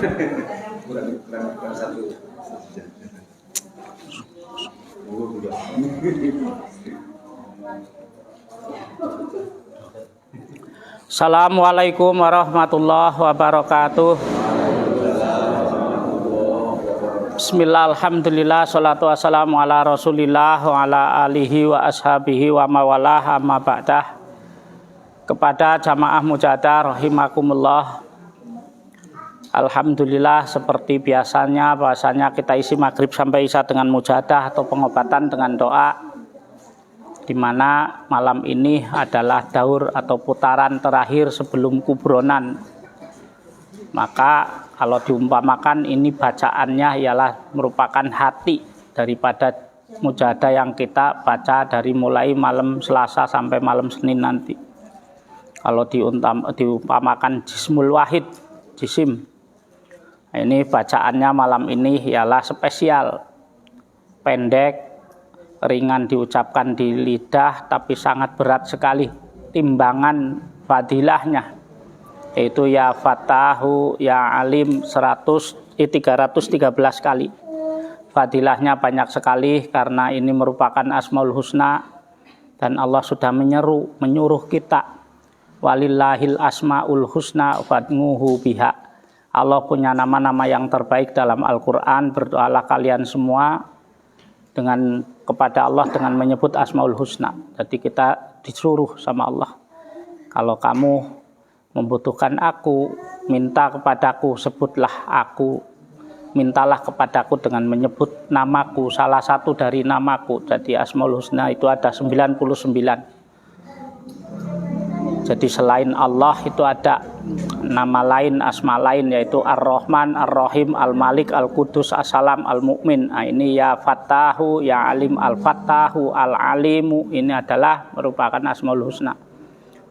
kurang satu. Assalamualaikum warahmatullahi wabarakatuh. Bismillah, alhamdulillah, salatu wassalamu ala rasulillah wa ala alihi wa ashabihi wa mawalah amma ba'dah. Kepada jamaah mujadah rahimakumullah, alhamdulillah seperti biasanya bahasanya kita isi maghrib sampai isya dengan mujadah atau pengobatan dengan doa, di mana malam ini adalah daur atau putaran terakhir sebelum kubronan. Maka kalau diumpamakan ini bacaannya ialah merupakan hati daripada mujadah yang kita baca dari mulai malam Selasa sampai malam Senin nanti. Kalau diumpamakan jismul wahid, jisim, ini bacaannya malam ini ialah spesial, pendek, ringan diucapkan di lidah, tapi sangat berat sekali timbangan fadilahnya, yaitu ya Fatahu, ya Alim 313 kali. Fadilahnya banyak sekali karena ini merupakan Asmaul Husna, dan Allah sudah menyuruh kita, walillahil asmaul husna fad'uhu biha. Allah punya nama-nama yang terbaik dalam Al-Quran. Berdoalah kalian semua kepada Allah dengan menyebut Asmaul Husna. Jadi kita disuruh sama Allah, kalau kamu membutuhkan aku, minta kepadaku, sebutlah aku, mintalah kepadaku dengan menyebut namaku, salah satu dari namaku. Jadi Asmaul Husna itu ada 99. Jadi selain Allah itu ada nama lain, asma lain, yaitu Ar-Rahman, Ar-Rahim, Al-Malik, Al-Qudus, As-Salam, Al-Mu'min. Nah, ini ya Fattahu, ya Alim, Al-Fattahu, Al-Alimu, ini adalah merupakan Asmaul Husna.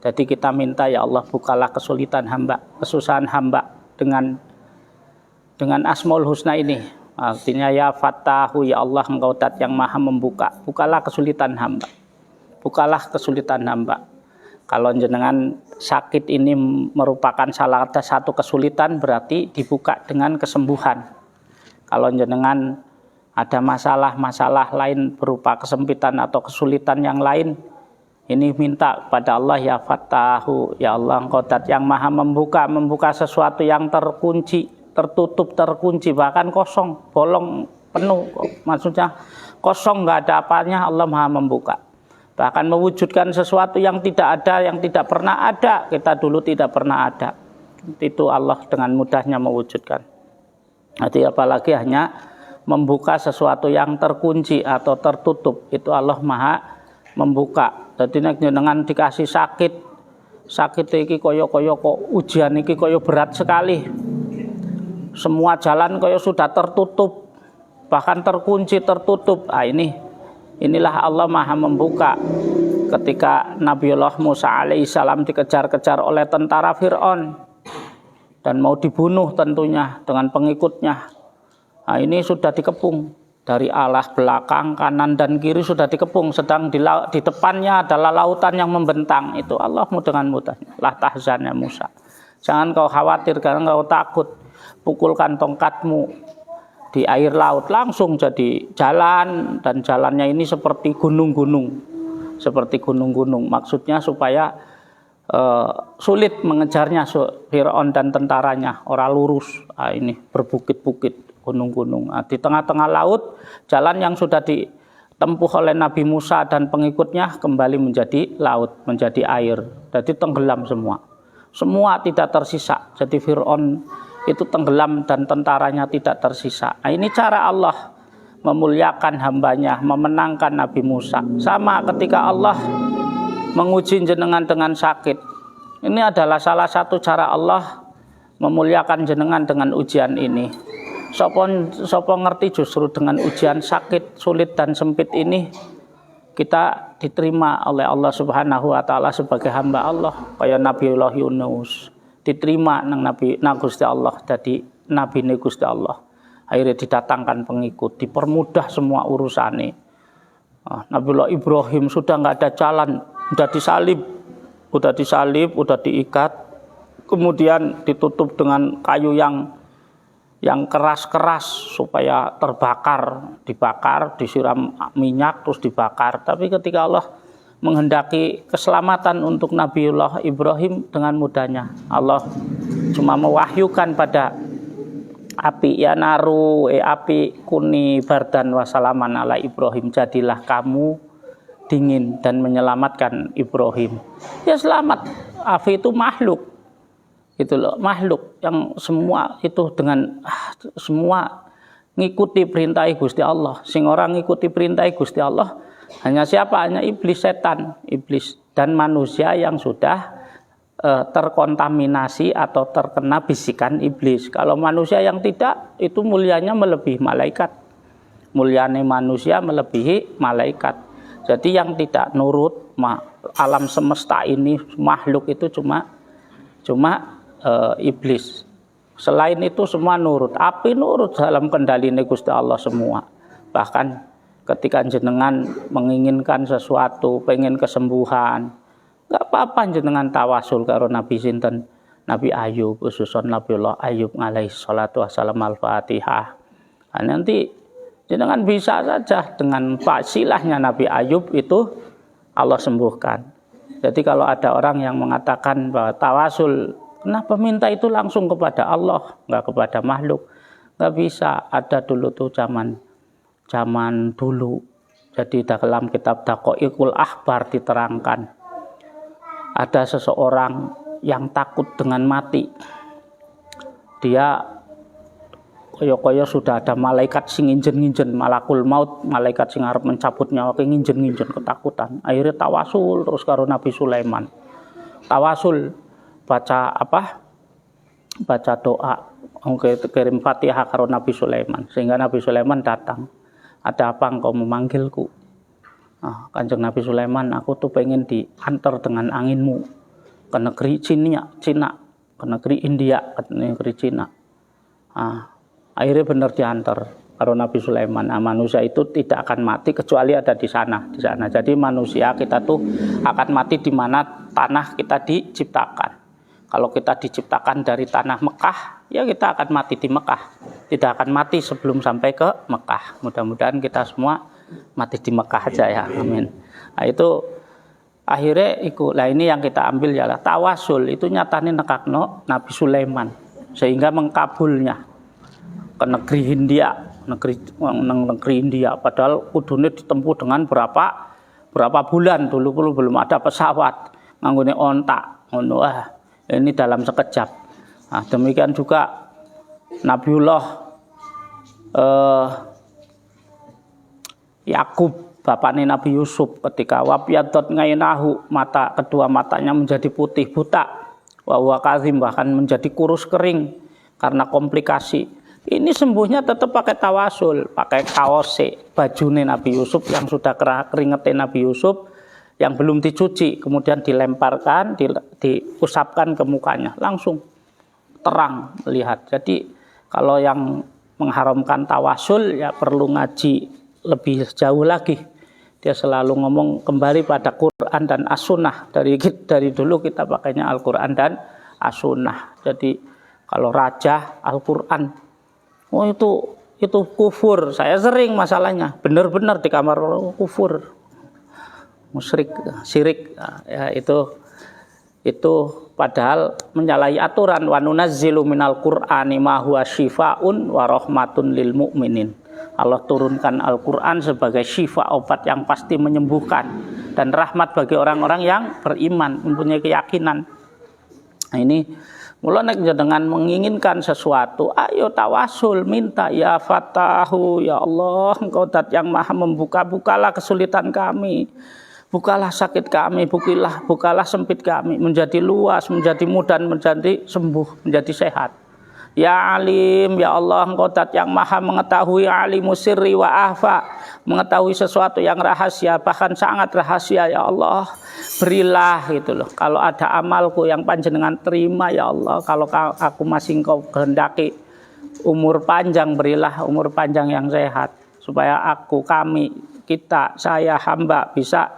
Jadi kita minta, ya Allah, bukalah kesulitan hamba, kesusahan hamba dengan Asmaul Husna ini. Artinya ya Fattahu, ya Allah, Engkau Dat yang Maha membuka, bukalah kesulitan hamba, bukalah kesulitan hamba. Kalau jenengan sakit ini merupakan salah satu kesulitan, berarti dibuka dengan kesembuhan. Kalau jenengan ada masalah lain berupa kesempitan atau kesulitan yang lain, ini minta pada Allah, ya Fattahu, ya Allah, Engkau Dat yang Maha membuka sesuatu yang terkunci, tertutup, terkunci, bahkan kosong, bolong, penuh, maksudnya kosong, nggak ada apanya, Allah Maha membuka. Bahkan mewujudkan sesuatu yang tidak ada, yang tidak pernah ada, kita dulu tidak pernah ada, itu Allah dengan mudahnya mewujudkan. Jadi apalagi hanya membuka sesuatu yang terkunci atau tertutup, itu Allah Maha membuka. Jadi dengan dikasih sakit iki koyo kok ujian iki koyo berat sekali, semua jalan koyo sudah tertutup, bahkan terkunci, tertutup. Inilah Allah Maha membuka. Ketika Nabiullah Musa alaihissalam dikejar-kejar oleh tentara Fir'aun dan mau dibunuh tentunya dengan pengikutnya, ini sudah dikepung dari arah belakang, kanan dan kiri, sudah dikepung. Sedang di depannya adalah lautan yang membentang. Itu Allah dengan mudahnya, la tahzan ya Musa, jangan kau khawatir, karena kau takut, pukulkan tongkatmu di air laut, langsung jadi jalan, dan jalannya ini seperti gunung-gunung, maksudnya supaya sulit mengejarnya Fir'aun dan tentaranya, orang lurus. Ini berbukit-bukit, gunung-gunung. Di tengah-tengah laut, jalan yang sudah ditempuh oleh Nabi Musa dan pengikutnya kembali menjadi laut, menjadi air. Jadi tenggelam semua tidak tersisa. Jadi Fir'aun itu tenggelam dan tentaranya tidak tersisa. Ini cara Allah memuliakan hambanya, memenangkan Nabi Musa. Sama ketika Allah menguji jenengan dengan sakit, ini adalah salah satu cara Allah memuliakan jenengan dengan ujian ini. Sopo ngerti justru dengan ujian sakit, sulit dan sempit ini kita diterima oleh Allah Subhanahu wa taala sebagai hamba Allah. Kayak Nabiullah Yunus diterima nang Gusti Allah, jadi nabi ne Gusti Allah. Akhirnya didatangkan pengikut, dipermudah semua urusannya. Nabiullah Ibrahim sudah nggak ada jalan, udah disalib, udah diikat, kemudian ditutup dengan kayu yang yang keras-keras supaya terbakar, dibakar, disiram minyak terus dibakar. Tapi ketika Allah menghendaki keselamatan untuk Nabiullah Ibrahim, dengan mudahnya Allah cuma mewahyukan pada api, ya naru api kuni bardan wasalaman ala Ibrahim, jadilah kamu dingin dan menyelamatkan Ibrahim. Ya selamat. Api itu makhluk. Itu loh, makhluk yang semua itu dengan semua ngikuti perintah Gusti Allah. Sing orang ngikuti perintah Gusti Allah hanya siapa? Hanya iblis, setan, iblis dan manusia yang sudah terkontaminasi atau terkena bisikan iblis. Kalau manusia yang tidak, itu mulianya melebihi malaikat. Mulianya manusia melebihi malaikat. Jadi yang tidak nurut alam semesta ini, makhluk itu cuma iblis. Selain itu semua nurut. Api nurut dalam kendali Gusti Allah semua. Bahkan ketika jenengan menginginkan sesuatu, pengen kesembuhan, nggak apa-apa jenengan tawasul karo Nabi sinten, Nabi Ayub, khususon Nabiullah Ayub alaihi salatu wassalam al-Fatihah. Nah, nanti jenengan bisa saja dengan fasilahnya Nabi Ayub itu Allah sembuhkan. Jadi kalau ada orang yang mengatakan bahwa tawasul, kenapa minta itu langsung kepada Allah, nggak kepada makhluk? Nggak bisa. Ada dulu tuh zaman dulu. Jadi dalam kitab Daqaiqul Akhbar diterangkan, ada seseorang yang takut dengan mati. Dia koyo-koyo sudah ada malaikat sing nginjen-nginjen, malakul maut, malaikat sing arep mencabut nyawa, nginjen-nginjen, ketakutan. Akhirnya tawasul terus karo Nabi Sulaiman. Tawasul baca apa? Baca doa, kirim Fatihah karo Nabi Sulaiman, sehingga Nabi Sulaiman datang. Ada apa engkau memanggilku? Kanjeng Nabi Sulaiman, aku tuh pengen diantar dengan anginmu ke negeri Cina, ke negeri India, ke negeri Cina. Akhirnya benar diantar karo Nabi Sulaiman. Manusia itu tidak akan mati kecuali ada di sana. Jadi manusia kita tuh akan mati di mana tanah kita diciptakan. Kalau kita diciptakan dari tanah Mekah, ya kita akan mati di Mekah. Tidak akan mati sebelum sampai ke Mekah. Mudah-mudahan kita semua mati di Mekah aja ya. Amin. Nah, itu akhirnya lah ini yang kita ambil ialah tawasul itu nyatane nekakno Nabi Sulaiman sehingga mengkabulnya ke negeri India, negeri India, padahal kudune ditempuh dengan berapa bulan dulu belum ada pesawat, nganggone ontak ngono. Ini dalam sekejap. Nah, demikian juga Nabiullah Yakub, bapaknya Nabi Yusuf, ketika wabiyadot ngainahu, kedua matanya menjadi putih buta, wa huwa kazim, bahkan menjadi kurus kering karena komplikasi. Ini sembuhnya tetap pakai tawasul, pakai kaose bajune Nabi Yusuf yang sudah keringetin Nabi Yusuf yang belum dicuci, kemudian dilemparkan, diusapkan ke mukanya, langsung terang melihat. Jadi kalau yang mengharamkan tawasul ya perlu ngaji lebih jauh lagi. Dia selalu ngomong kembali pada Quran dan As-Sunnah. Dari dulu kita pakainya Al-Quran dan As-Sunnah. Jadi kalau raja Al-Quran, itu kufur. Saya sering masalahnya, benar-benar di kamar kufur, musyrik, syirik. Ya, itu padahal menyalahi aturan. Wa nunazzilu minal Qur'ani ma huwa syifaun wa rahmatun lil mu'minin. Allah turunkan Al-Quran sebagai syifa, obat yang pasti menyembuhkan, dan rahmat bagi orang-orang yang beriman, mempunyai keyakinan. Nah, ini mulai dengan menginginkan sesuatu, ayo tawasul, minta, ya Fatahu, ya Allah, Engkau Dat yang Maha membuka, bukalah kesulitan kami, bukalah sakit kami, bukalah sempit kami, menjadi luas, menjadi mudah, menjadi sembuh, menjadi sehat. Ya Alim, ya Allah, Engkau Dat yang Maha mengetahui, alimu sirri wa ahfa, mengetahui sesuatu yang rahasia, bahkan sangat rahasia, ya Allah, berilah gitu loh. Kalau ada amalku yang panjenengan terima, ya Allah, kalau aku masih Engkau kehendaki umur panjang, berilah umur panjang yang sehat, supaya kami, kita, saya, hamba bisa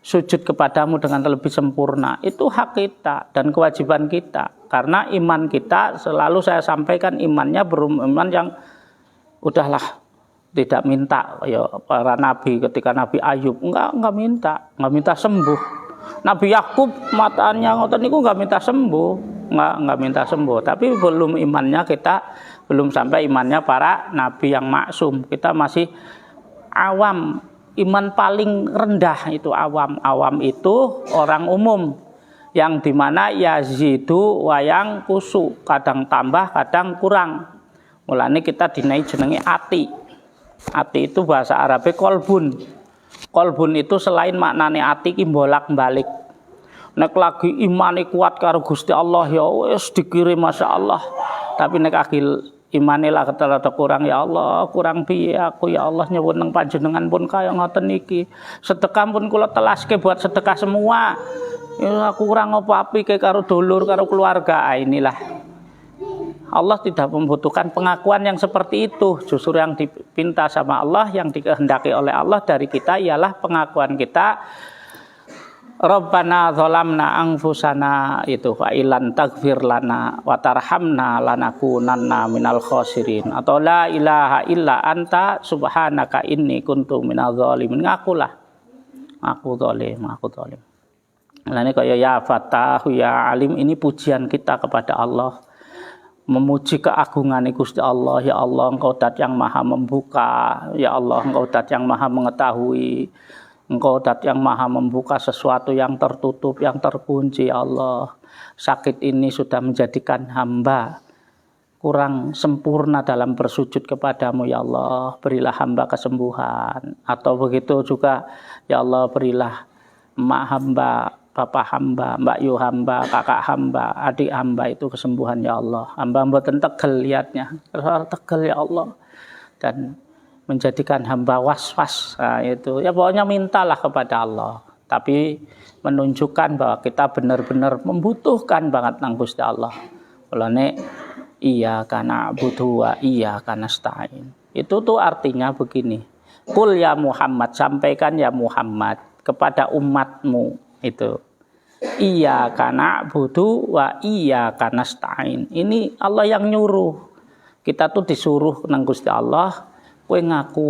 sujud kepadamu dengan lebih sempurna. Itu hak kita dan kewajiban kita. Karena iman kita, selalu saya sampaikan, imannya iman yang udahlah tidak minta ya para nabi. Ketika Nabi Ayub enggak minta sembuh. Nabi Yakub matanya ngoten niku enggak minta sembuh, enggak minta sembuh. Tapi belum imannya kita, belum sampai imannya para nabi yang maksum. Kita masih awam. Iman paling rendah itu awam. Awam itu orang umum yang dimana yazidu wayang kusu, kadang tambah kadang kurang. Mulane kita dinai jenenge ati. Ati itu bahasa Arabnya kolbun. Kolbun itu selain maknane ati ki bolak-balik. Nek lagi imane kuat karo Gusti Allah ya wis dikirim masyaallah. Tapi nek akil imane lah rada kurang, ya Allah, kurang piye aku ya Allah, nyuwun nang panjenengan pun kaya ngoten niki. Sedekah pun kula telaske buat sedekah semua. Ya aku kurang apa-apa karo dulur, karo keluarga. Inilah Allah tidak membutuhkan pengakuan yang seperti itu. Justru yang dipinta sama Allah, yang dikehendaki oleh Allah dari kita ialah pengakuan kita. Rabbana dzalamna anfusana, itu fa ilan taghfir lana wa tarhamna lanakunanna minal khosirin, atau la ilaha illa anta subhanaka inni kuntu minadz zalimin. Ngakulah aku zalim. Nah ini kaya ya Fattah ya Alim, ini pujian kita kepada Allah, memuji keagungan Gusti Allah. Ya Allah, Engkau Dat yang Maha membuka. Ya Allah, Engkau Dat yang Maha mengetahui. Engkau Dat yang Maha membuka sesuatu yang tertutup, yang terkunci. Ya Allah, sakit ini sudah menjadikan hamba kurang sempurna dalam bersujud kepadamu. Ya Allah, berilah hamba kesembuhan. Atau begitu juga, ya Allah, berilah emak hamba, bapak hamba, mbak yu hamba, kakak hamba, adik hamba itu kesembuhan. Ya Allah, hamba mboten tegel liatnya, tegel ya Allah, dan menjadikan hamba was-was. Nah, itu ya pokoknya mintalah kepada Allah, tapi menunjukkan bahwa kita benar-benar membutuhkan banget nang Gusti Allah. Mulane iya kana butuh wa iya kana stain. Itu tuh artinya begini. Qul ya Muhammad, sampaikan ya Muhammad kepada umatmu itu. Iya kana butuh wa iya kana stain. Ini Allah yang nyuruh. Kita tuh disuruh nang Gusti Allah, kowe ngaku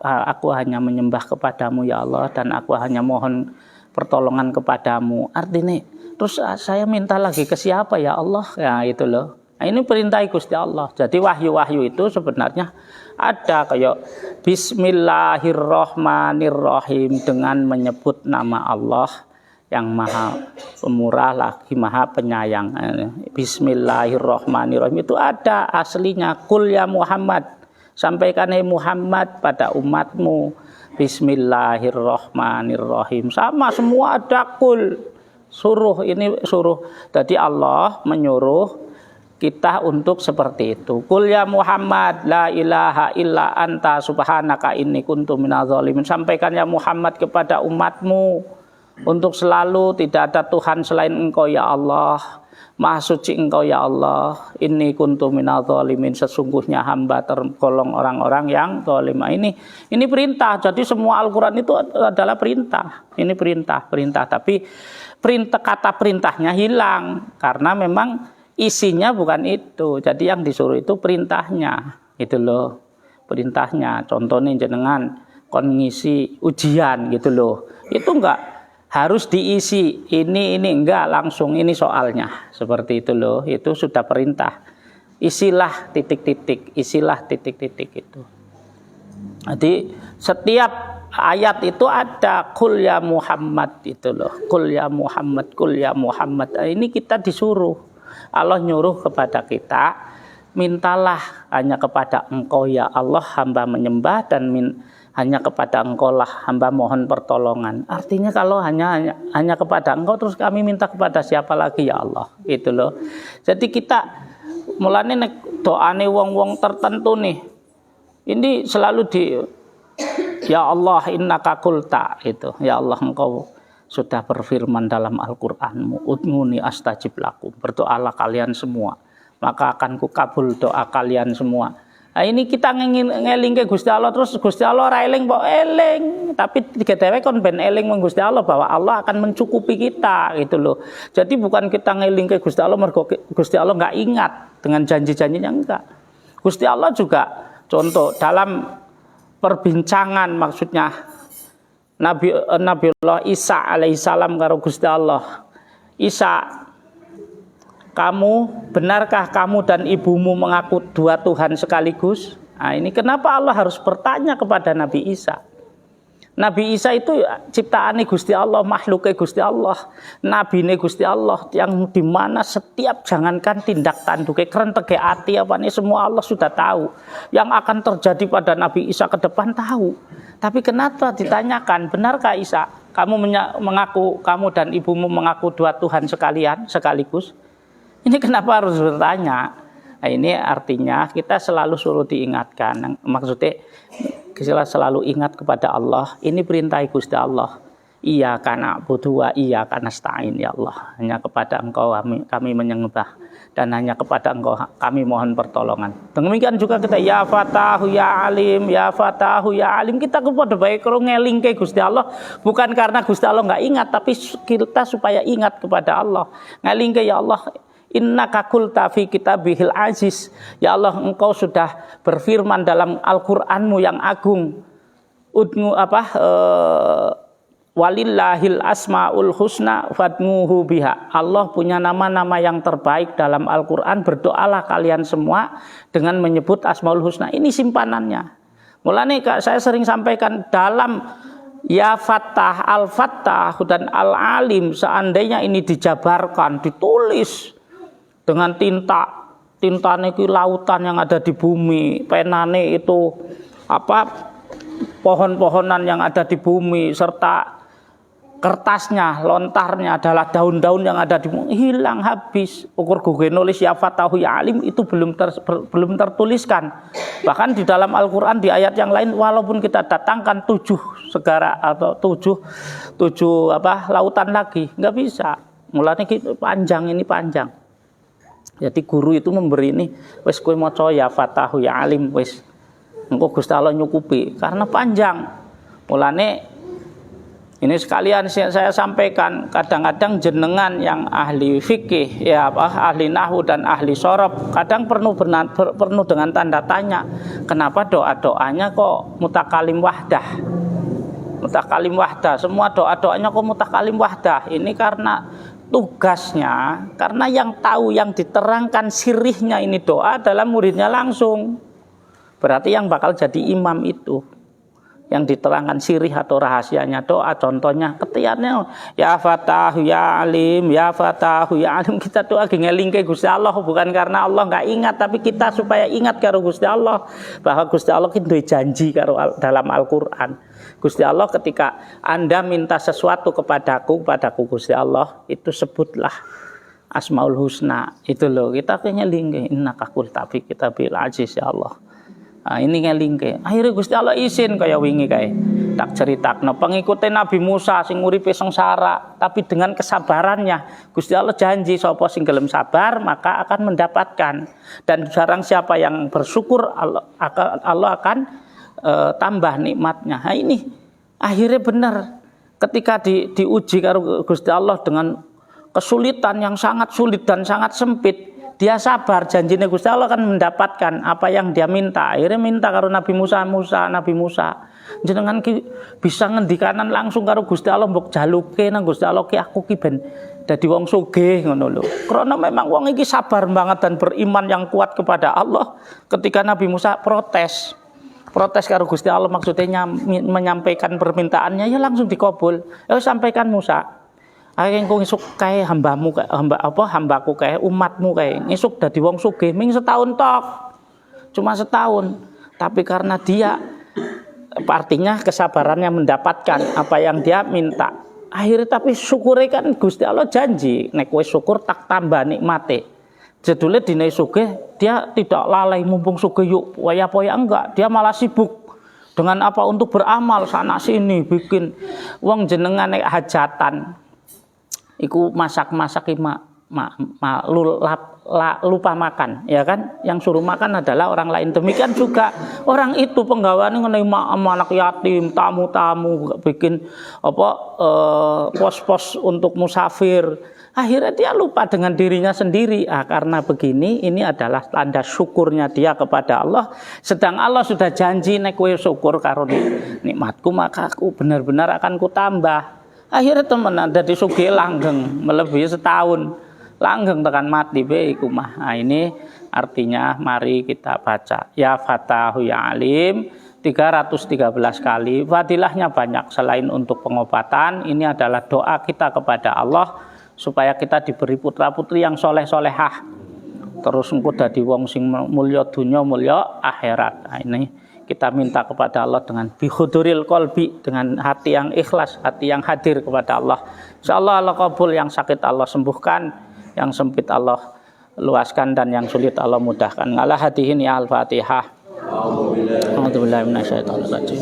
aku hanya menyembah kepadamu ya Allah, dan aku hanya mohon pertolongan kepadamu. Artinya terus saya minta lagi ke siapa ya Allah? Ya itu loh. Nah, ini perintah Gusti Allah. Jadi wahyu-wahyu itu sebenarnya ada kayak Bismillahirrahmanirrahim, dengan menyebut nama Allah yang Maha Pemurah lagi Maha Penyayang. Bismillahirrahmanirrahim itu ada aslinya. Qul ya Muhammad, sampaikan hai Muhammad pada umatmu Bismillahirrahmanirrahim. Sama semua ada qul. Suruh, ini suruh. Jadi Allah menyuruh kita untuk seperti itu. Qul ya Muhammad la ilaha illa anta subhanaka inni kuntu minadz zalimin. Sampaikan ya Muhammad kepada umatmu untuk selalu tidak ada Tuhan selain Engkau ya Allah. Maha suci Engkau ya Allah, inni kuntu minadz zalimin, sesungguhnya hamba tergolong orang-orang yang zalim. Ini perintah. Jadi semua Al-Qur'an itu adalah perintah. Ini perintah, tapi kata perintahnya hilang karena memang isinya bukan itu. Jadi yang disuruh itu perintahnya. Itu loh, perintahnya. Contohnya jenengan kon ngisi ujian gitu loh. Itu enggak harus diisi ini enggak langsung ini soalnya, seperti itu loh. Itu sudah perintah, isilah titik-titik, isilah titik-titik itu. Jadi setiap ayat itu ada qul ya Muhammad itu loh, qul ya Muhammad, qul ya Muhammad. Ini kita disuruh, Allah nyuruh kepada kita, mintalah hanya kepada Engkau ya Allah hamba menyembah, dan hanya kepada Engkau lah hamba mohon pertolongan. Artinya kalau hanya kepada Engkau, terus kami minta kepada siapa lagi ya Allah? Itu loh. Jadi kita mulane nek doane wong-wong tertentu nih, ini selalu ya Allah innaka qulta, itu ya Allah Engkau sudah berfirman dalam Al-Qur'anmu, ud'uni astajib lakum, berdoalah kalian semua maka akan kukabul doa kalian semua. Nah, ini kita ngelingke Gusti Allah terus Gusti Allah ora eling kok eling, tapi tiga dewek kon ben eling meng Gusti Allah bahwa Allah akan mencukupi kita gitu loh. Jadi bukan kita ngelingke Gusti Allah mergo Gusti Allah enggak ingat dengan janji-janjinya, enggak. Gusti Allah juga contoh dalam perbincangan maksudnya Nabiullah Isa alaihissalam karo Gusti Allah. Isa, benarkah kamu dan ibumu mengaku dua Tuhan sekaligus? Nah, ini kenapa Allah harus bertanya kepada Nabi Isa? Nabi Isa itu ciptaane Gusti Allah, makhluknya Gusti Allah, nabine Gusti Allah, yang dimana setiap jangankan tindak tanduknya kerentege ati apa ini semua Allah sudah tahu. Yang akan terjadi pada Nabi Isa ke depan tahu. Tapi kenapa ditanyakan, benarkah Isa kamu mengaku kamu dan ibumu mengaku dua Tuhan sekaligus? Ini kenapa harus bertanya? Nah, ini artinya kita selalu suruh diingatkan. Maksudnya kita selalu ingat kepada Allah. Ini perintah Gusti Allah. Iya karena butuh, iya karena nasta'in ya Allah. Hanya kepada Engkau kami menyembah dan hanya kepada Engkau kami mohon pertolongan. Demikian juga kita ya Fatahu ya Alim, ya Fatahu ya Alim. Kita kepada baik kalau ngelingke Gusti Allah bukan karena Gusti Allah nggak ingat, tapi kita supaya ingat kepada Allah. Ngelingke ya Allah. Innaka qulta fi kitabihil aziz. Ya Allah, Engkau sudah berfirman dalam Al-Qur'anmu yang agung. Walillahil asmaul husna fad'uhu biha. Allah punya nama-nama yang terbaik dalam Al-Qur'an. Berdoalah kalian semua dengan menyebut asmaul husna. Ini simpanannya. Mulane saya sering sampaikan dalam Ya Fattah, Al-Fattah dan Al-Alim, seandainya ini dijabarkan, ditulis dengan tintane ki lautan yang ada di bumi, penane itu pohon-pohonan yang ada di bumi, serta kertasnya, lontarnya adalah daun-daun yang ada di bumi, hilang habis. Ukur gue nulis ya Fatahu ya Alim itu belum tertuliskan. Bahkan di dalam Al-Qur'an di ayat yang lain, walaupun kita datangkan 7 segara atau 7 lautan lagi, nggak bisa. Mulanya ini panjang. Jadi guru itu memberi ini, wis kowe maca ya Fatahu ya Alim, wis engko Gusti Allah nyukupi karena panjang. Mulane ini sekalian saya sampaikan, kadang-kadang jenengan yang ahli fikih ya ahli nahwu dan ahli shorof kadang perlu dengan tanda tanya, kenapa doa-doanya kok mutakalim wahdah? Mutakalim wahdah, semua doa-doanya kok mutakalim wahdah? Ini karena tugasnya, karena yang tahu, yang diterangkan sirihnya ini doa adalah muridnya langsung. Berarti yang bakal jadi imam itu yang diterangkan sirih atau rahasianya doa. Contohnya ketiarnya ya Fatahu ya Alim, ya Fatahu ya Alim. Kita doa ngelingke Gusti Allah bukan karena Allah nggak ingat, tapi kita supaya ingat karo Gusti Allah bahwa Gusti Allah itu janji karo dalam Al-Qur'an. Gusti Allah ketika Anda minta sesuatu kepadaku Gusti Allah, itu sebutlah Asmaul Husna. Itu loh, kita ngelingke innaka qulta fi kitabil aziz ya Allah. Nah, ini ngelingke. Akhirnya Gusti Allah izin kaya wingi kae. Tak ceritakno pengikutnya Nabi Musa sing uripe sengsara, tapi dengan kesabarannya Gusti Allah janji sapa sing gelem sabar maka akan mendapatkan. Dan barang siapa yang bersyukur Allah akan tambah nikmatnya. Nah, ini akhirnya benar ketika diuji karo Gusti Allah dengan kesulitan yang sangat sulit dan sangat sempit, dia sabar, janjinya Gusti Allah akan mendapatkan apa yang dia minta. Akhirnya minta karo Nabi Musa, jenengan bisa ngendikanan langsung karo Gusti Allah mbok jaluke nang Gusti Allah ki aku ki ben dadi wong sugih ngono lho. Karena memang wong iki sabar banget dan beriman yang kuat kepada Allah. Ketika Nabi Musa protes karo Gusti Allah, maksudnya menyampaikan permintaannya, ya langsung dikabul. Ya sampaikan Musa. Ayo engko ngisuk kae hambaku kae umatmu kae ngisuk dadi wong sugih ming setahun tok. Cuma setahun. Tapi karena dia artinya kesabarannya mendapatkan apa yang dia minta. Akhirnya tapi syukure kan Gusti Allah janji nek kowe syukur tak tambah nikmate. Jadule dine sugih dia tidak lalai mumpung sugih yuk poya-poya enggak, dia malah sibuk dengan apa untuk beramal sana sini bikin wong jenengan nek hajatan iku masak-masak lupa makan, ya kan? Yang suruh makan adalah orang lain. Demikian juga orang itu penggawaane ngene anak yatim, tamu-tamu, bikin pos-pos untuk musafir. Akhirnya dia lupa dengan dirinya sendiri. Karena begini, ini adalah tanda syukurnya dia kepada Allah. Sedang Allah sudah janji nek kowe syukur karo nikmatku, maka aku benar-benar akan kutambah. Akhirnya teman dadi sugih langgeng melebihi setahun. Langgeng tekan mati be iku mah. Ini artinya mari kita baca ya Fatahu ya Alim 313 kali. Fadilahnya banyak selain untuk pengobatan. Ini adalah doa kita kepada Allah supaya kita diberi putra-putri yang soleh-solehah. Terus engko dadi wong sing mulya dunya mulya akhirat. Ini kita minta kepada Allah dengan bihuduril qalbi, dengan hati yang ikhlas, hati yang hadir kepada Allah. Insyaallah Allah kabul, yang sakit Allah sembuhkan, yang sempit Allah luaskan, dan yang sulit Allah mudahkan. Ala hadihin ya Al-Fatihah. A'udzubillahi minasyaitonir rajim.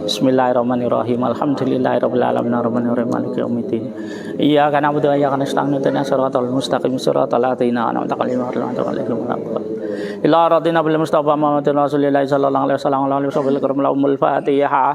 Bismillahirrahmanirrahim. Alhamdulillahirabbil alamin arrahmanirrahim maliki yaumiddin. Iyyaka na'budu wa iyyaka nasta'in ihdinas siratal mustaqim siratal ladzina an'amta 'alaihim ghairil maghdubi 'alaihim. Ila radina bil mustafa Muhammadin Rasulillah sallallahu alaihi wasallam wa alihi wasallam. Al-Fatihah.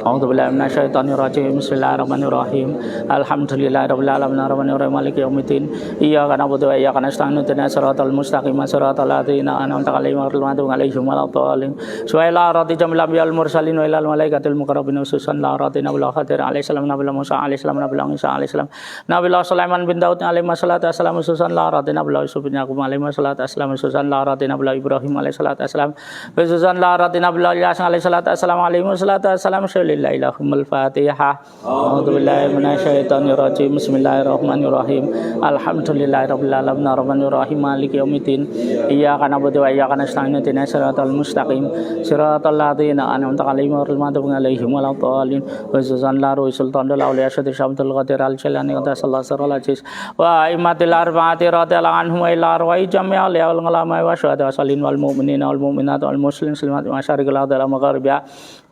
A'udzubillahi minasyaitonir rajim. Bismillahirrahmanirrahim. Alhamdulillahirabbil alamin arrahmanirrahim maliki yaumiddin. Iyyaka na'budu wa iyyaka nasta'in ihdinas siratal mustaqim siratal ladzina an'amta 'alaihim ghairil maghdubi 'alaihim. Suwaila rati jamil ambiyal mursalin wa ilal malaikatil muqarrabin ususan la ratina bil khadir alaihi salam nabiy Musa alaihi salam nabiy Isa alaihi salam nabiy Sulaiman bin Daud alaihi salatu wassalam ususan la ratina bil Yusuf bin Yaqub alaihi salatu wassalam ususan la ratina bil Ibrahim alaihi salatu wassalam ususan la ratina bil Ilyas alaihi salatu wassalam alaihi salatu wassalam syalillahi lahumul fatihah. A'udzubillahi minasyaitonir rajim. Bismillahirrahmanirrahim. Alhamdulillahirabbil alamin arrahmanir rahim maliki yaumiddin. Iyyaka na'budu wa iyyaka nasta'in ihdinas siratal mustaqim siratal ladzina an'amta 'alaihim ghairil maghdubi 'alaihim waladdallin. Wa sallallahu sultan al awliya syadi syamsul qadir al jalani wa sallallahu sirral aziz wa imatil arbaati radhiyallahu anhum wa ila arwai jami'al wal ulama wa syuhada salin wal mu'minina wal mu'minat wal muslimin muslimat wa syarqil ardh wal magharibiha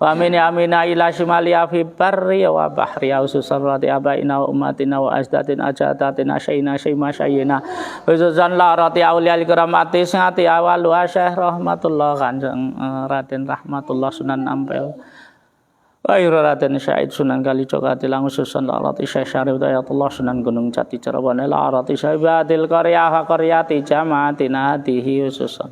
wa amin amina ila shimali fi barri wa bahri ususan rati abaina wa ummatina wa azdatin ajatatina syayna syayma syayina wa sallallahu rati auliya al kiramati singati awal wa syekh rahmatullah kanjeng Raden Rahmatullah Sunan Ampel Wahir Raden Syahid Sunan Kalijogo Atilang Susan Larati Syekh Syarif Dayatullah Sunan Gunung Jati Cirebon Larati Syekh Badil Qarya Qaryati Jamaatina Hadihi Susan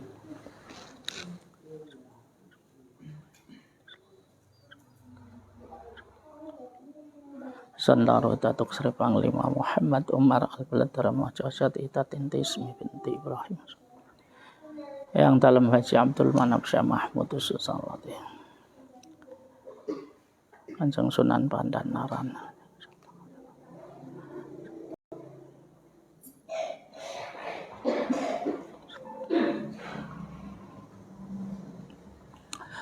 Sandaro Datuk Sri Panglima Muhammad Umar Al-Baladara Mahjasat Itatin Tismi binti Ibrahim yang dalam Haji Abdul Manap Syekh Mahmud Susalati Kanjeng Sunan Pandanaran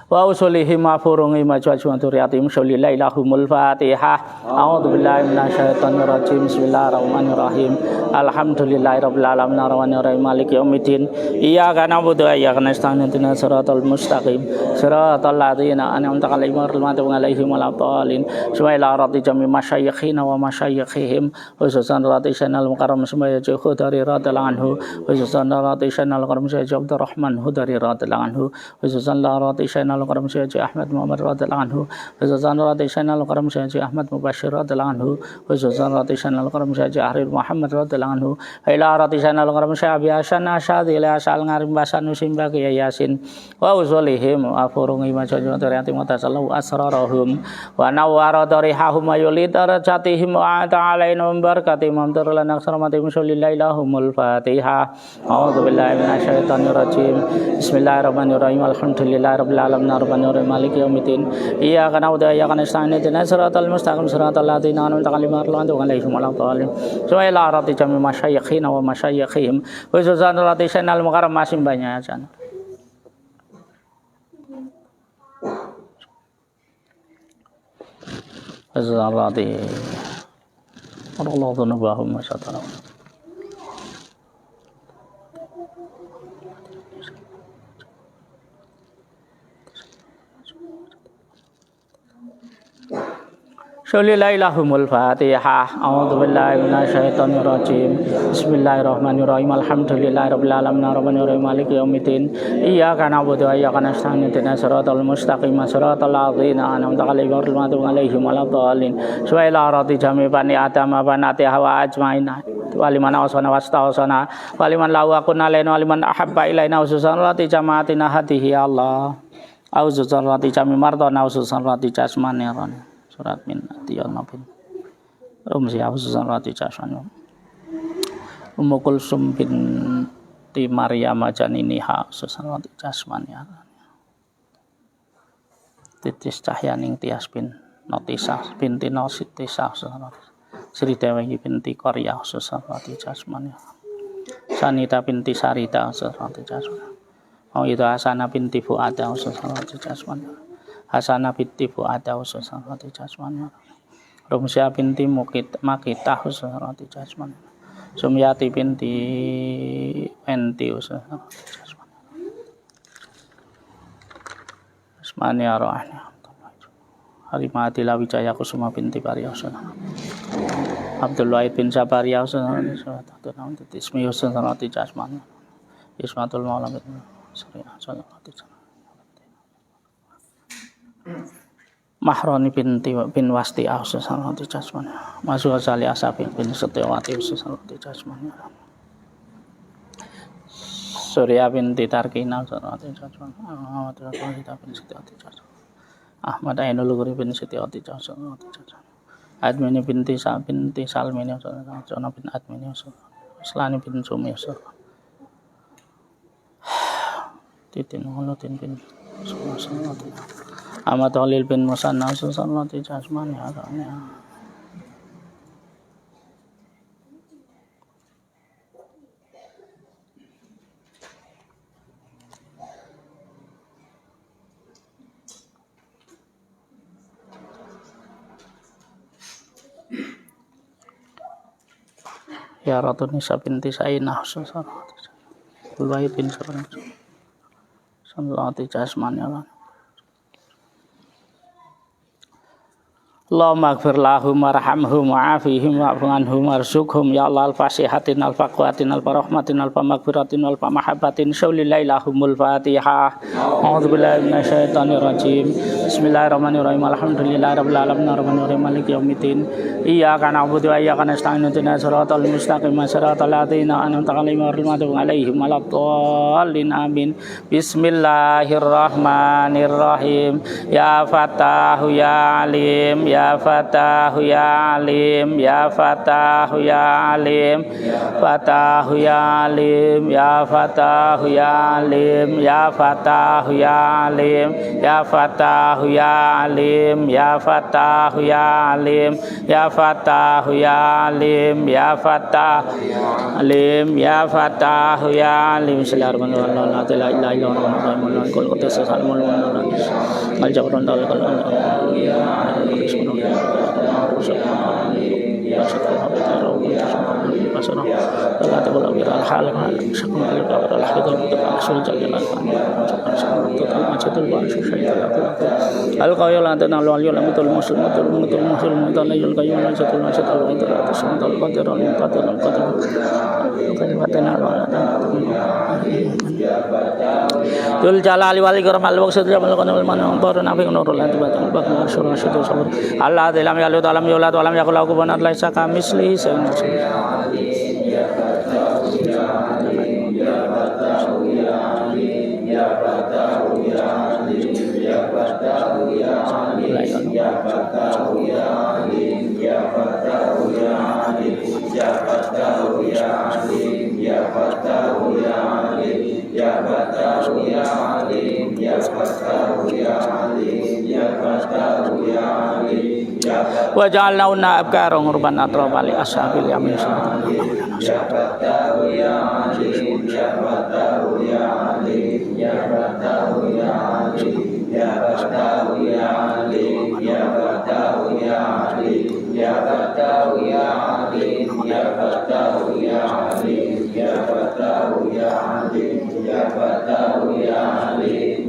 wa usulihi ma furungi majwajun turiyatim syulillahi lahumul fatihah. A'udzu billahi minasyaitonir rajim. Bismillahirrahmanirrahim. Alhamdulillahirabbil alamin arrahmanir rahim maliki yaumiddin. Iyyaka na'budu wa iyyaka nasta'in ihdinas siratal mustaqim siratal ladzina an'amta 'alaihim ghairil maghdubi 'alaihim waladdallin. Suwaila rati jami masyayikhina wa masyayikhihim khususan rati sanal mukarram semaya Khudari radhiyallahu anhu khususan rati sanal mukarram Syekh Abdurrahman Hudari radhiyallahu anhu khususan rati sanal Al-Karam Syekh Ahmad Muhammad radhiyallahu anhu khususan ratisan Al-Karam Syekh Ahmad Mubashir radhiyallahu anhu khususan ratisan Al-Karam Syekh Ahrir Muhammad radhiyallahu anhu ila ratisan Al-Karam Syekh Abi Hasan Asyadi ila asal ngarim basan Nusim Baki Yasin wa uzulihim wa furungi majajun teriyati mutasallahu asrarahum wa nawwara darihahum wa yuli darajatihim wa ta'alaina barakati mamdur lana aksaramatim syulillahi lahumul fatihah. A'udzu billahi minasyaitonir rajim. Bismillahirrahmanirrahim. Alhamdulillahirabbil alamin arrahmanirrahim maliki yaumiddin. Iyyaka na'budu wa iyyaka nasta'in ihdinas siratal mustaqim siratal ladzina an'amta 'alaihim waladdallin. Suwaila rati jami masyayikhina wa masyayikhihim khususan rati sanal mukarram masih banyak aja. Azrati Allahu nabahum masyatara. Sholilahumul Fatihah. A'udzubillahi minasyaitonirrajim. Bismillahirrahmanirrahim. Alhamdulillahirabbil alamin arrahmanirrahim maliki yaumiddin. Iyyaka na'budu wa iyyaka nasta'in. Ihdinas siratal mustaqim. Siratal ladzina an'amta 'alaihim ghairil maghdubi 'alaihim waladdallin. Subhanallah jami bani adam wa banati hawa ajmain. Waliman awsana wastawsana waliman lahu akuna alaina waliman ahabba ilaina ususan rati jamaatina hadihi Allah. Auzusan rati jami mardana ususan rati jasmani. Surat min atiyah nabin rumsi auzusan rati jasmani. Ummu Kulsum binti Maryam janiniha ususan rati jasmani. Titis cahyaning tias bin Notisah binti Nositisa Sri Dewi binti Korya ususan rati jasmani. Sanita binti Sarita ususan rati jasmani. Itu Hasanah binti Fuada ususan rati jasmani. Hasanah binti Fuada ususan rati jasmani. Rumsyah binti Makitah ususan rati jasmani. Sumyati binti Enti ususan rati jasmani. Bismillahirrahmanirrahim. Harimatilah Wijaya Kusuma binti Pariya ususan. Abdul Wahid bin Sabaria ususan rati Ismi ususan rati jasmani. Ismatul Maula bin Sri ususan rati jasmani. Mahroni bin Wasti ususan rati jasmani. Masuk Sali Asabi bin Setiawati ususan rati jasmani. Surya binti Tarkina ususan rati jasmani. Ahmad bin Setiawati jasmani. Ahmad Ainul Ghuri bin Setiawati ususan rati jasmani. Admini binti Salmini ususan rati jasmani. Bin Admini ususan Slani bin Sumi ususan Titin Hulutin bin ususan rati. Ahmad Khalil bin Musanna ususan rati jasmani. Ya Ratu Nisa binti Sainah ususan rati jasmani. Bulwahid bin Saban ususan rati jasmani. Allahumma ighfir lahum warhamhum wa'afihim wa'fu anhum warzuqhum ya Allah al-fasihatin al-faqwatin al-farahmatin al-maghfiratin al-mahabbatin shaulilailahumul fatihah. A'udzubillahi minasyaitonir rajim. Bismillahirrahmanirrahim. Alhamdulillahirabbil alamin arrahmanirrahim maliki yaumiddin. Iyyaka na'budu wa iyyaka nasta'in. Ihdinas siratal mustaqim. Siratal ladzina an'amta 'alaihim ghairil maghdubi 'alaihim waladdallin. Amin. Bismillahirrahmanirrahim. Ya Fatahu ya Alim ya Fatahu ya Alim ya Fatahu ya Alim Fatahu ya Alim ya Fatahu ya Alim ya Fatahu ya Alim ya Fatahu ya Alim ya Fatahu ya Alim ya Fatahu ya Alim ya Fatahu Alim ya Fatahu ya Alim. Bismillahirrahmanirrahim. La ilaha illallah kul qudus salamul al-jabran Dul jalali wal ikram al waqt jamal qanal man antar nafi nurul atibat bakna syura syukur sabr Allah dalam ya dalam yulad walam yakul lahu kufuwan ahad laisa kamislihi syai'un. Wa ja'alna unna abkara ngurban atraba li ashabil yamin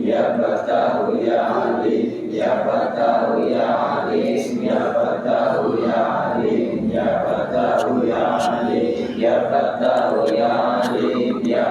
Ya Fatahu ya Alim ya Fatahu ya Alim ya Fatahu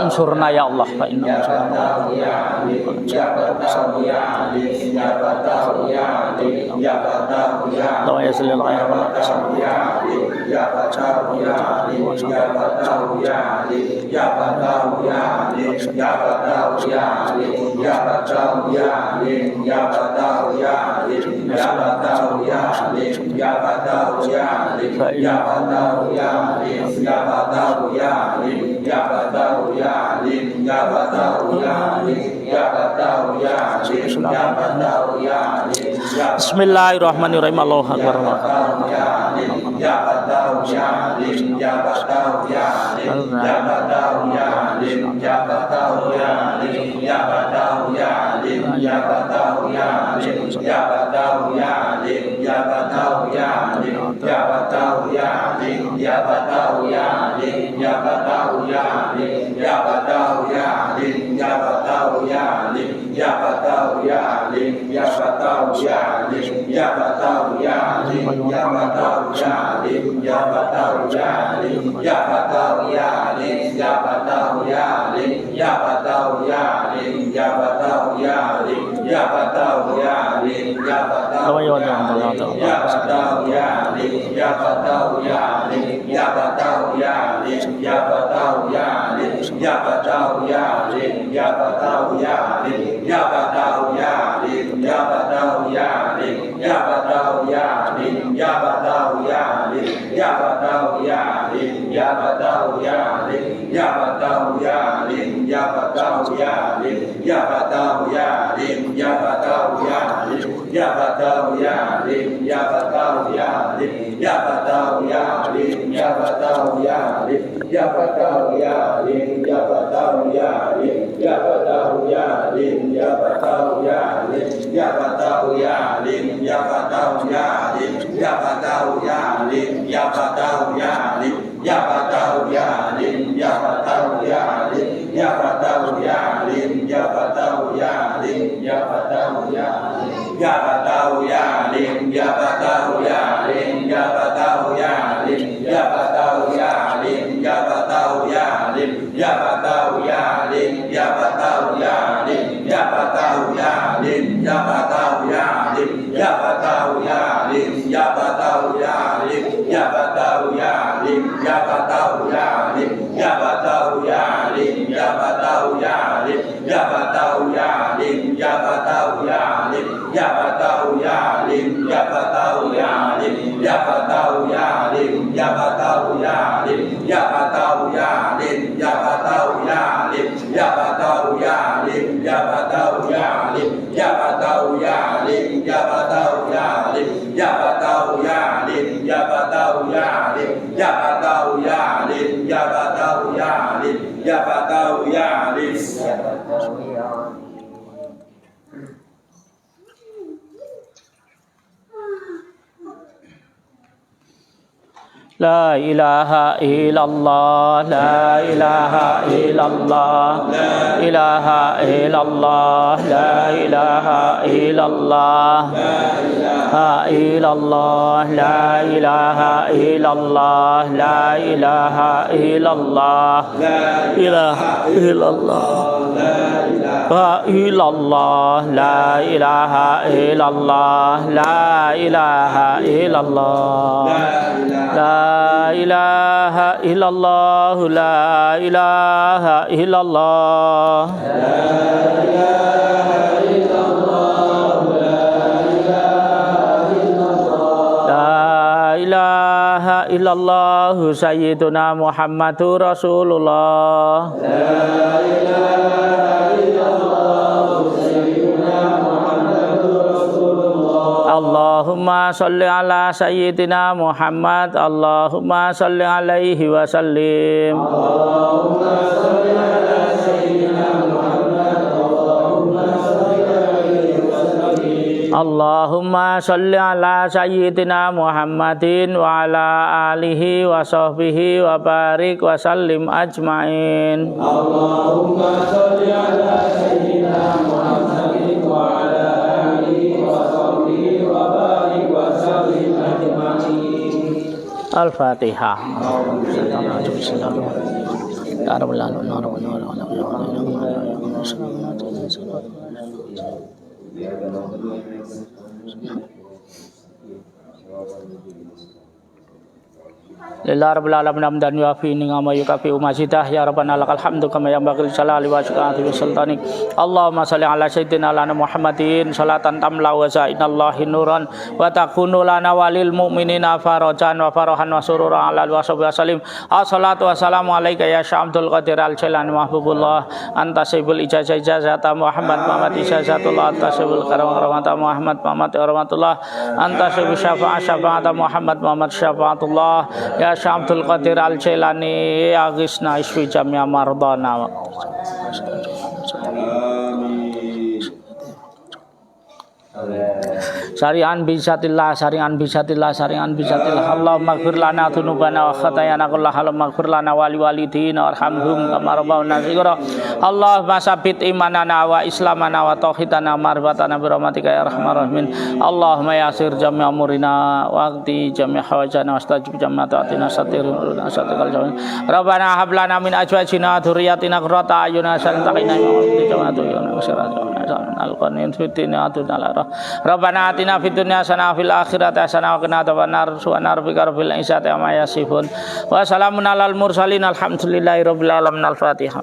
Ansurna ya Allah fa inna Bismillahirrahmanirrahim. Allahu akbar. La ilaha illallah, la ilaha illallah, la ilaha illallah, la ilaha illallah, la ilaha illallah, la ilaha illallah, la ilaha illallah, la ilaha illallah, la ilaha illallah, la ilaha illallah, La ilaha illallah, la ilaha illallah, la ilaha illallah, Sayyiduna Muhammadur Rasulullah, la ilaha illallah, Sayyiduna Muhammadur Rasulullah. Allahumma sholli ala Sayyidina Muhammad, Allahumma sholli alaihi wa sallim. Allahumma sholli ala Sayyidina Muhammad, Allahumma sholli alaihi wa sallim. Allahumma sholli ala Sayyidina Muhammadin wa ala alihi wa sahbihi wa barik wa sallim ajmain. Allahumma sholli ala Sayyidina Muhammadin wa ala alihi wa sahbihi wa barik wa sallim ajmain. Al-Fatihah. Lillahi rabbil alamin hamdan yuafi ni'ama yukafi mazidah ya rabbana lakal hamdu kama yanbaghi jalali wajhika wa sultanik. Allahumma shalli ala sayyidina lana Muhammadin salatan tamla wa zainallahi nuran wa takunu lana walil mu'minina farajan wa farahan wa sururan ala wa salim. Assalatu wassalamu alayka ya Syamsul Qadir al-Jailani mahbubullah anta sayyidul ijazata Muhammad ijazatullah anta sayyidul karamata Muhammad rahmatullah anta sayyidul syafa'ata Muhammad syafa'atullah ya Syamsul Qadir al-Jailani ya Gisna isfi jamia mardana. Syari'an bisatillah Allahumma ighfir lana dzunubana wa khatayana kullaha maghfir lana wa liwalidina warhamhum kama rabbawna shighra. Allahumma sabbit imanana wa islamana wa tauhidana marbatana bi rahmatika ya arhamar rahimin. Allahumma yasir jami' umurina wa qdi jami' hawajana wastajib jami' ta'atina satirul asatikal jamin. Rabbana hab lana min azwajina wa dhurriyyatina qurrata a'yunin waj'alna al-qanin fitina tunala. Rabbana atina fid dunya hasanah fil akhirati hasanah wa qina adzabannar subhana rabbika rabbil izzati amma yasifun wa salamun alal mursalin alhamdulillahi rabbil alamin. Al-Fatihah.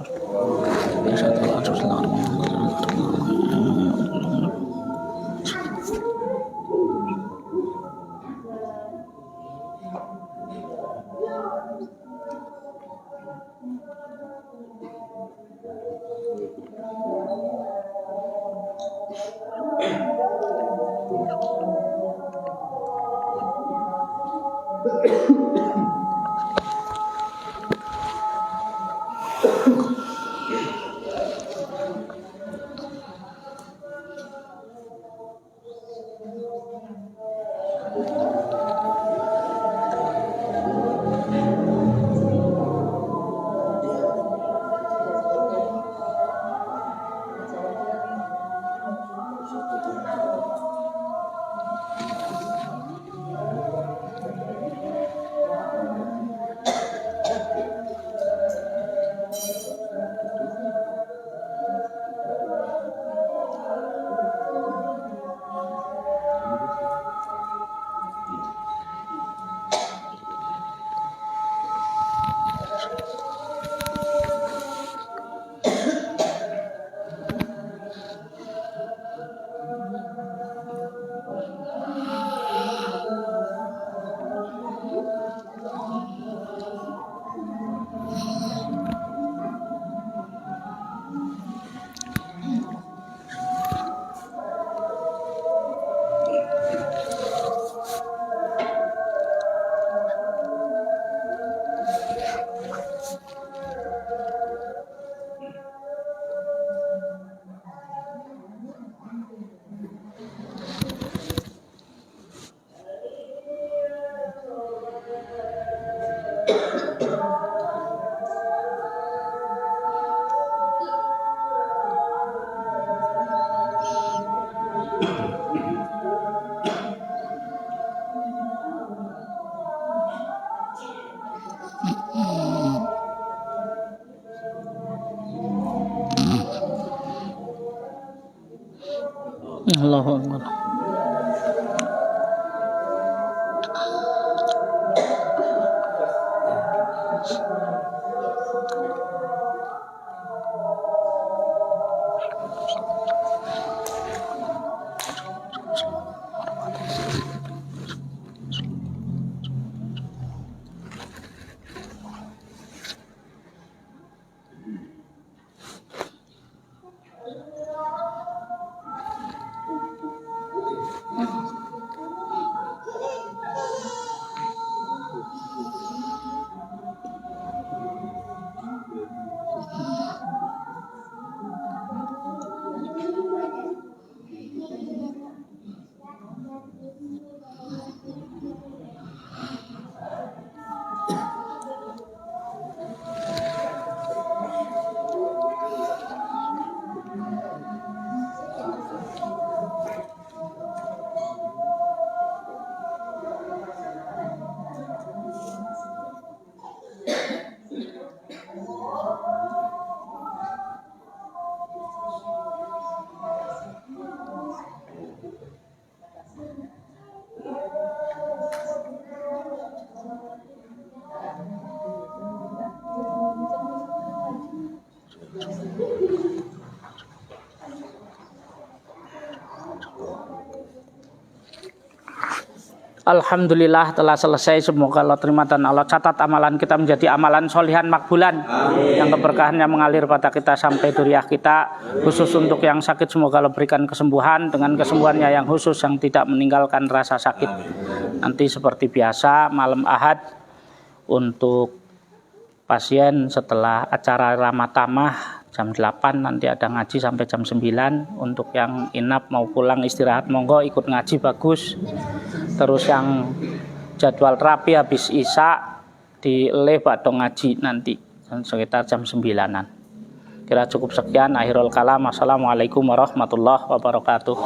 Allahu Akbar. Alhamdulillah telah selesai. Semoga Allah terima dan Allah catat amalan kita menjadi amalan solihan makbulan. Yang keberkahannya mengalir pada kita sampai duriah kita. Khusus untuk yang sakit semoga Allah berikan kesembuhan. Dengan kesembuhannya yang khusus yang tidak meninggalkan rasa sakit. Nanti seperti biasa malam Ahad untuk pasien setelah acara Ramatamah jam 8 nanti ada ngaji sampai jam 9. Untuk yang inap mau pulang istirahat monggo ikut ngaji bagus. Terus yang jadwal terapi habis Isya di Le Bakdo ngaji nanti sekitar jam 9-an. Kira cukup sekian. Akhirul kalam. Assalamualaikum warahmatullahi wabarakatuh.